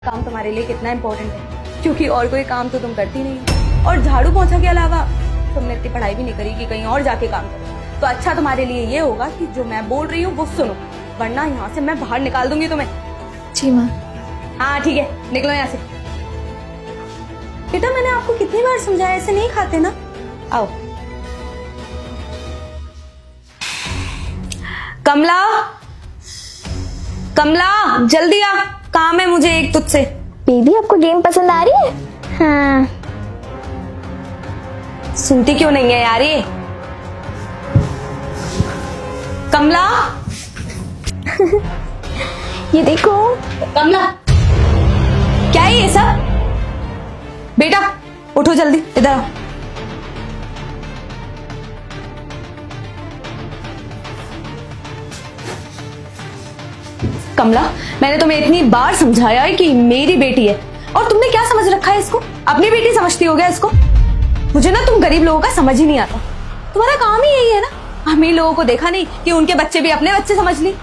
काम तुम्हारे लिए कितना इम्पोर्टेंट है, क्योंकि और कोई काम तो तुम करती नहीं हो। और झाड़ू पोंछा के अलावा तुमने इतनी पढ़ाई भी नहीं करी कि कहीं और जाके काम करो। तो अच्छा तुम्हारे लिए ये होगा कि जो मैं बोल रही हूँ वो सुनो, वरना यहाँ से मैं बाहर निकाल दूंगी तुम्हें। जी माँ। हाँ ठीक है, निकलो यहाँ से। बेटा मैंने आपको कितनी बार समझाया, ऐसे नहीं खाते ना। आओ। कमला, कमला जल्दी आ, काम है मुझे एक तुझसे। बेबी आपको गेम पसंद आ रही है? हाँ। सुनती क्यों नहीं है यार ये? कमला ये देखो। कमला क्या है ये सब? बेटा उठो जल्दी, इधर आओ। कमला मैंने तुम्हें इतनी बार समझाया है कि मेरी बेटी है, और तुमने क्या समझ रखा है इसको? अपनी बेटी समझती हो गया इसको? मुझे ना तुम गरीब लोगों का समझ ही नहीं आता। तुम्हारा काम ही यही है ना, अमीर लोगों को देखा नहीं कि उनके बच्चे भी अपने बच्चे समझ ली।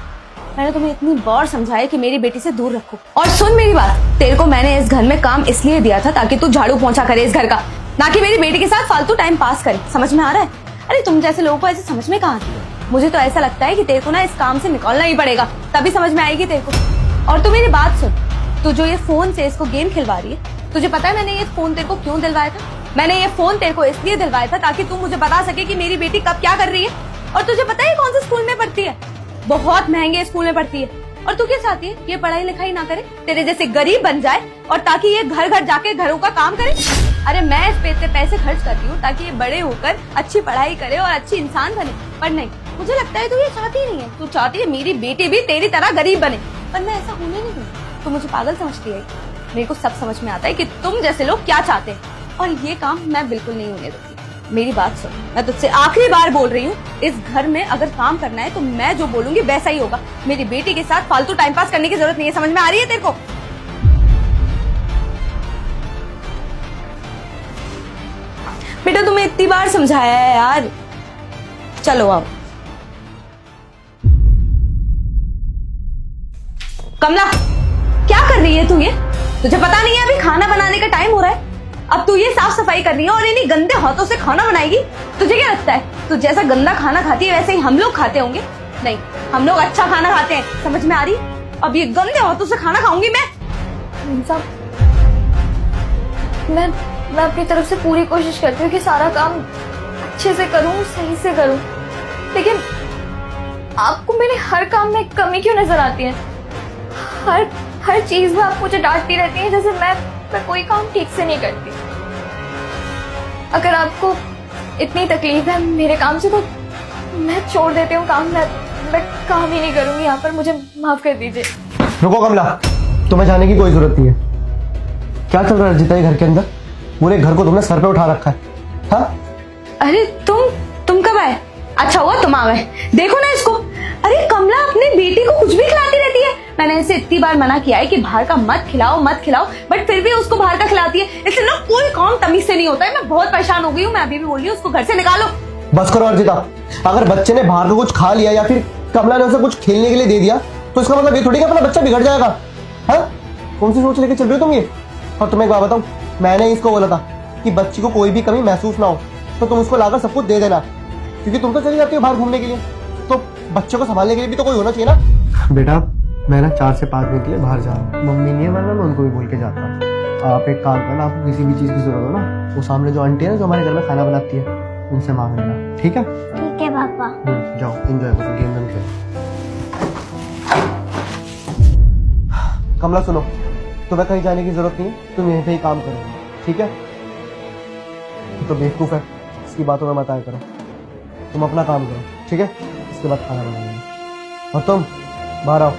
मैंने तुम्हें इतनी बार समझाया कि मेरी बेटी से दूर रखो। और सुन मेरी बात, तेरे को मैंने इस घर में काम इसलिए दिया था ताकि तू झाड़ू पोंछा करे इस घर का, ना कि मेरी बेटी के साथ फालतू टाइम पास करे। समझ में आ रहा है? अरे तुम जैसे लोगों को ऐसे समझ में कहाँ आती है? मुझे तो ऐसा लगता है कि तेरे को ना इस काम से निकलना ही पड़ेगा, तभी समझ में आएगी तेरे को। और तू मेरी बात सुन, तू जो ये फोन से इसको गेम खिलवा रही है, तुझे पता है मैंने ये फोन तेरे को क्यों दिलवाया था? मैंने ये फोन तेरे को इसलिए दिलवाया था ताकि तू मुझे बता सके कि मेरी बेटी कब क्या कर रही है। और तुझे पता है कौन से स्कूल में पढ़ती है? बहुत महंगे स्कूल में पढ़ती है। और तू क्या चाहती है? ये पढ़ाई लिखाई ना करे, तेरे जैसे गरीब बन जाए, और ताकि ये घर घर जाके घरों का काम करे। अरे मैं इस पे इतने पैसे खर्च करती हूँ ताकि ये बड़े होकर अच्छी पढ़ाई करे और अच्छी इंसान बने, पर नहीं, मुझे लगता है तू ये चाहती नहीं है। तू चाहती है मेरी बेटी भी तेरी तरह गरीब बने, पर मैं ऐसा होने नहीं दूंगी। तू मुझे पागल समझती है। मेरे को सब समझ में आता है कि तुम जैसे लोग क्या चाहते हैं, और ये काम मैं बिल्कुल नहीं होने दूंगी। मेरी बात सुन, मैं तुझसे आखिरी बार बोल रही हूँ, इस घर में अगर काम करना है तो मैं जो बोलूंगी वैसा ही होगा। मेरी बेटी के साथ फालतू टाइम पास करने की जरूरत नहीं है। समझ में आ रही है तेरे को? बेटा तुम्हें इतनी बार समझाया है यार। चलो आओ। कमला क्या कर रही है तू? ये तुझे पता नहीं है अभी खाना बनाने का टाइम हो रहा है? अब तू ये साफ सफाई कर रही है और इन्हीं गंदे हाथों से खाना बनाएगी? तुझे क्या लगता है तू जैसा गंदा खाना खाती है वैसे ही हम लोग खाते होंगे? नहीं, हम लोग अच्छा खाना खाते हैं। समझ में आ रही? अब ये गंदे हाथों से खाना खाऊंगी मैं? मैं अपनी तरफ से पूरी कोशिश करती हूँ कि सारा काम अच्छे से करूँ, सही से करूँ, लेकिन आपको मेरे हर काम में कमी क्यों नजर आती है? हर चीज में आप मुझे डांटती रहती हैं जैसे मैं कोई काम ठीक से नहीं करती। अगर आपको इतनी तकलीफ है मेरे काम से तो मैं छोड़ देती हूँ काम। मैं काम ही नहीं करूंगी यहाँ पर, मुझे माफ कर दीजिए। रुको कमला, तुम्हें जाने की कोई जरूरत नहीं है। क्या चल रहा है रजिता घर के अंदर? पूरे घर को तुमने सर पे उठा रखा है। हाँ? अरे तुम कब आए? अच्छा हुआ तुम आ गए। देखो ना इसको। अरे कमला अपनी बेटी को कुछ भी खिलाती रहती है। मैंने इसे इतनी बार मना किया है कि बाहर का मत खिलाओ, बट फिर भी उसको बाहर का खिलाती है। इससे ना कोई काम तमीज से नहीं होता है। मैं बहुत परेशान हो गई हूँ। मैं अभी भी बोल रही हूँ उसको घर से निकालो। बस करो अर्जिता, अगर बच्चे ने बाहर का कुछ खा लिया या फिर कमला ने उसे कुछ खेलने के लिए दे दिया तो इसका मतलब ये थोड़ी कि अपना बच्चा बिगड़ जाएगा। हाँ? कौन सी सोच लेके चल रही हो तुम ये? और तुम्हें एक बात बताऊं, मैंने इसको बोला था कि बच्ची को कोई भी कमी महसूस ना हो तो तुम उसको लाकर सब कुछ दे देना, क्योंकि तुम तो चली जाती हो बाहर घूमने के लिए, तो बच्चों को संभालने के लिए भी तो कोई होना चाहिए ना। बेटा मैं ना 4 से 5 दिन के लिए बाहर जा रहा हूँ, मम्मी नहीं है, मैं उनको भी बोल के जाता हूँ। आप एक काम करना, आपको किसी भी चीज की जरूरत हो ना, वो सामने जो आंटी है ना जो हमारे घर में खाना बनाती है, उनसे मांग लेना। ठीक है? ठीक है पापा। जाओ एंजॉय करो, गेम वेम खेलो। कमला सुनो, तुम्हें कहीं जाने की जरूरत नहीं है, तुम यहीं पे ही काम करो। ठीक है? तो बेवकूफ है, इसकी बातों में मत आया करो। तुम अपना काम करो, ठीक है? इसके बाद खाना बनाएंगे। और तुम बाहर आओ।